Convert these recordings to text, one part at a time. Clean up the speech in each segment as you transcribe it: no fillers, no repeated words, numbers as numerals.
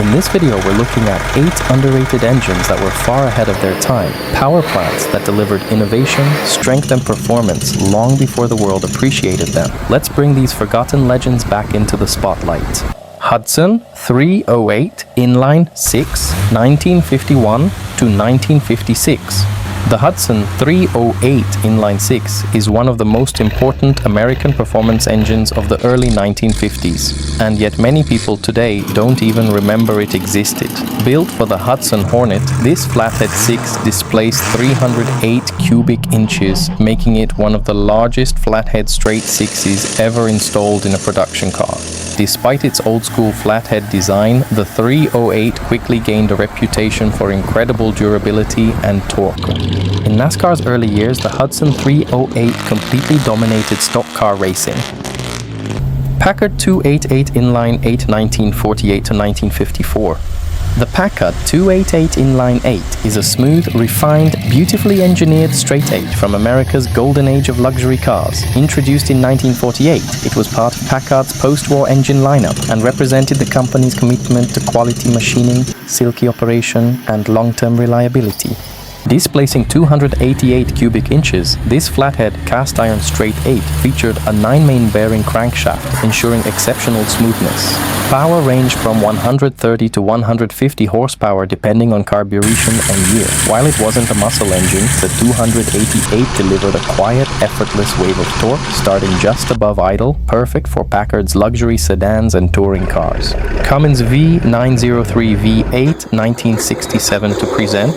In this video, we're looking at 8 underrated engines that were far ahead of their time. Power plants that delivered innovation, strength and performance long before the world appreciated them. Let's bring these forgotten legends back into the spotlight. Hudson 308 inline-six, 1951 to 1956. The Hudson 308 inline-six is one of the most important American performance engines of the early 1950s, and yet many people today don't even remember it existed. Built for the Hudson Hornet, this flathead 6 displays 308 cubic inches, making it one of the largest flathead straight sixes ever installed in a production car. Despite its old-school flathead design, the 308 quickly gained a reputation for incredible durability and torque. In NASCAR's early years, the Hudson 308 completely dominated stock car racing. Packard 288 inline 8, 1948 to 1954. The Packard 288 inline 8 is a smooth, refined, beautifully engineered straight 8 from America's golden age of luxury cars. Introduced in 1948, it was part of Packard's post-war engine lineup and represented the company's commitment to quality machining, silky operation, and long-term reliability. Displacing 288 cubic inches, this flathead cast-iron straight 8 featured a 9-main bearing crankshaft, ensuring exceptional smoothness. Power ranged from 130 to 150 horsepower depending on carburation and year. While it wasn't a muscle engine, the 288 delivered a quiet, effortless wave of torque starting just above idle, perfect for Packard's luxury sedans and touring cars. Cummins V903 V8, 1967 to present.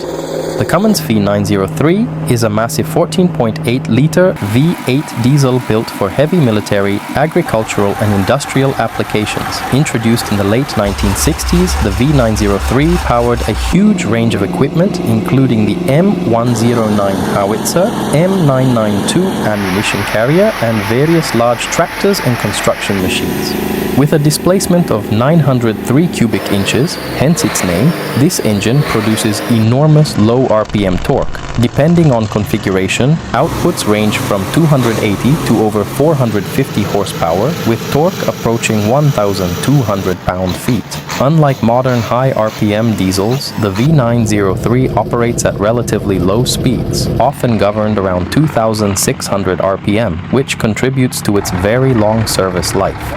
The Cummins V903 is a massive 14.8-liter V8 diesel built for heavy military, agricultural and industrial applications. Introduced in the late 1960s, the V903 powered a huge range of equipment including the M109 howitzer, M992 ammunition carrier and various large tractors and construction machines. With a displacement of 903 cubic inches, hence its name, this engine produces enormous low RPM torque. Depending on configuration, outputs range from 280 to over 450 horsepower, with torque approaching 1,200 pound-feet. Unlike modern high RPM diesels, the V903 operates at relatively low speeds, often governed around 2,600 RPM, which contributes to its very long service life.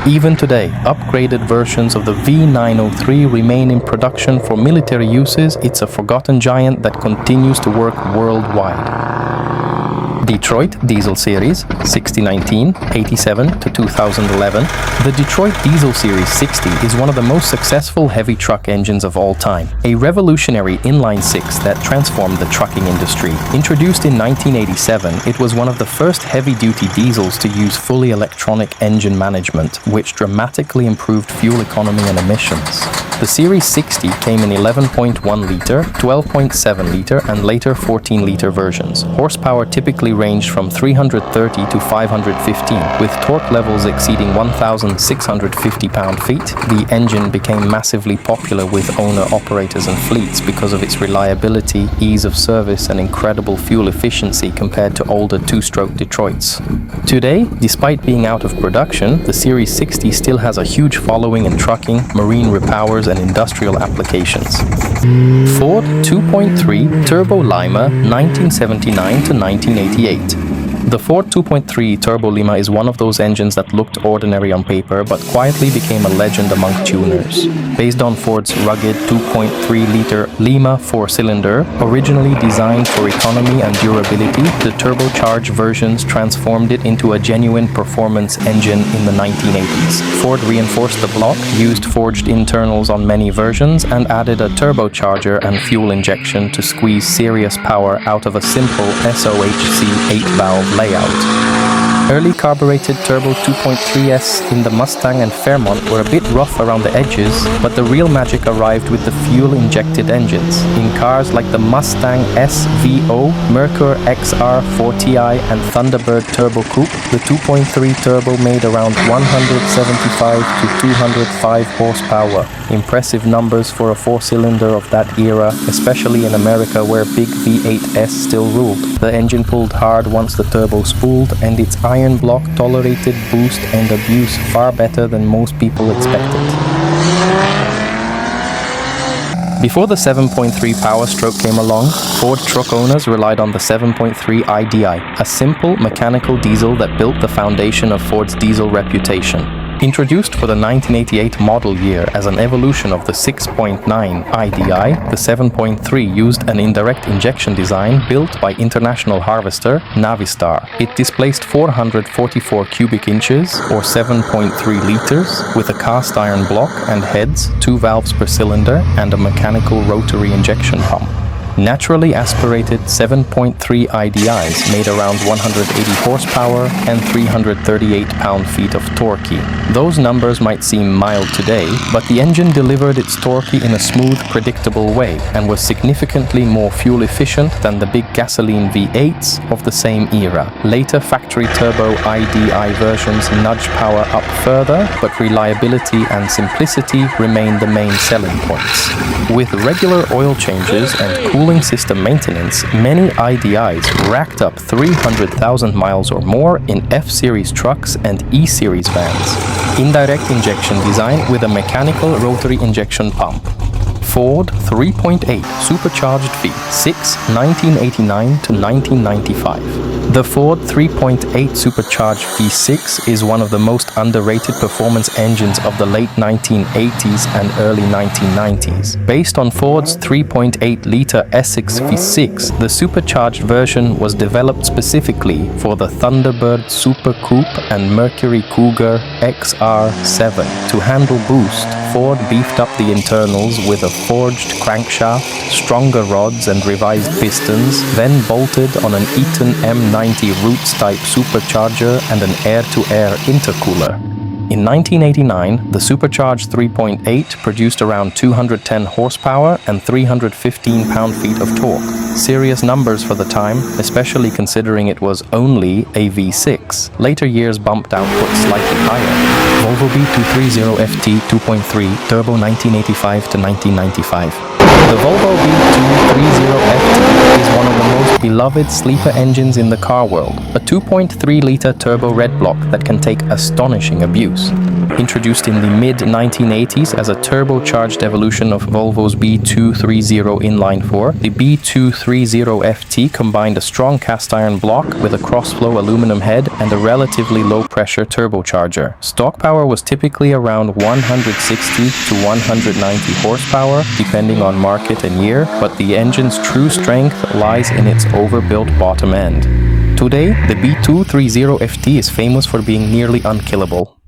Even today, upgraded versions of the V903 remain in production for military uses. It's a forgotten giant that continues to work worldwide. Detroit Diesel Series 6019, 87 to 2011. The Detroit Diesel Series 60 is one of the most successful heavy truck engines of all time, a revolutionary inline-six that transformed the trucking industry. Introduced in 1987, it was one of the first heavy-duty diesels to use fully electronic engine management, which dramatically improved fuel economy and emissions. The Series 60 came in 11.1-liter, 12.7-liter, and later 14-liter versions. Horsepower typically ranged from 330 to 515, with torque levels exceeding 1,650 pound-feet. The engine became massively popular with owner-operators and fleets because of its reliability, ease of service, and incredible fuel efficiency compared to older two-stroke Detroits. Today, despite being out of production, the Series 60 still has a huge following in trucking, marine repowers, and industrial applications. Ford 2.3 Turbo Lima 1979 to 1988. The Ford 2.3 Turbo Lima is one of those engines that looked ordinary on paper but quietly became a legend among tuners. Based on Ford's rugged 2.3-liter Lima 4-cylinder, originally designed for economy and durability, the turbocharged versions transformed it into a genuine performance engine in the 1980s. Ford reinforced the block, used forged internals on many versions, and added a turbocharger and fuel injection to squeeze serious power out of a simple SOHC 8-valve layout. Early carbureted turbo 2.3s in the Mustang and Fairmont were a bit rough around the edges, but the real magic arrived with the fuel-injected engines. In cars like the Mustang SVO, Merkur XR 4TI, and Thunderbird Turbo Coupe, the 2.3 turbo made around 175 to 205 horsepower. Impressive numbers for a 4-cylinder of that era, especially in America where big V8s still ruled. The engine pulled hard once the turbo spooled, and its iron block tolerated boost and abuse far better than most people expected. Before the 7.3 Power Stroke came along, Ford truck owners relied on the 7.3 IDI, a simple mechanical diesel that built the foundation of Ford's diesel reputation. Introduced for the 1988 model year as an evolution of the 6.9 IDI, the 7.3 used an indirect injection design built by international harvester Navistar. It displaced 444 cubic inches, or 7.3 liters, with a cast iron block and heads, 2 valves per cylinder, and a mechanical rotary injection pump. Naturally aspirated 7.3 IDIs made around 180 horsepower and 338 pound-feet of torque. Those numbers might seem mild today, but the engine delivered its torque in a smooth, predictable way and was significantly more fuel efficient than the big gasoline V8s of the same era. Later factory turbo IDI versions nudged power up further, but reliability and simplicity remained the main selling points. With regular oil changes and cooling system maintenance, many IDIs racked up 300,000 miles or more in F-Series trucks and E-Series vans. Indirect injection design with a mechanical rotary injection pump. Ford 3.8 Supercharged V6, 1989 to 1995. The Ford 3.8 Supercharged V6 is one of the most underrated performance engines of the late 1980s and early 1990s. Based on Ford's 3.8-liter Essex V6, the supercharged version was developed specifically for the Thunderbird Super Coupe and Mercury Cougar XR7. To handle boost, Ford beefed up the internals with a forged crankshaft, stronger rods and revised pistons, then bolted on an Eaton M90 Roots-type supercharger and an air-to-air intercooler. In 1989, the supercharged 3.8 produced around 210 horsepower and 315 pound-feet of torque. Serious numbers for the time, especially considering it was only a V6. Later years bumped output slightly higher. Volvo B230FT 2.3 Turbo 1985 to 1995. The Volvo B230FT is one of the most beloved sleeper engines in the car world, a 2.3-liter turbo red block that can take astonishing abuse. Introduced in the mid-1980s as a turbocharged evolution of Volvo's B230 inline-4, the B230FT combined a strong cast iron block with a cross-flow aluminum head and a relatively low-pressure turbocharger. Stock power was typically around 160 to 190 horsepower, depending on market and year, but the engine's true strength lies in its overbuilt bottom end. Today, the B230FT is famous for being nearly unkillable.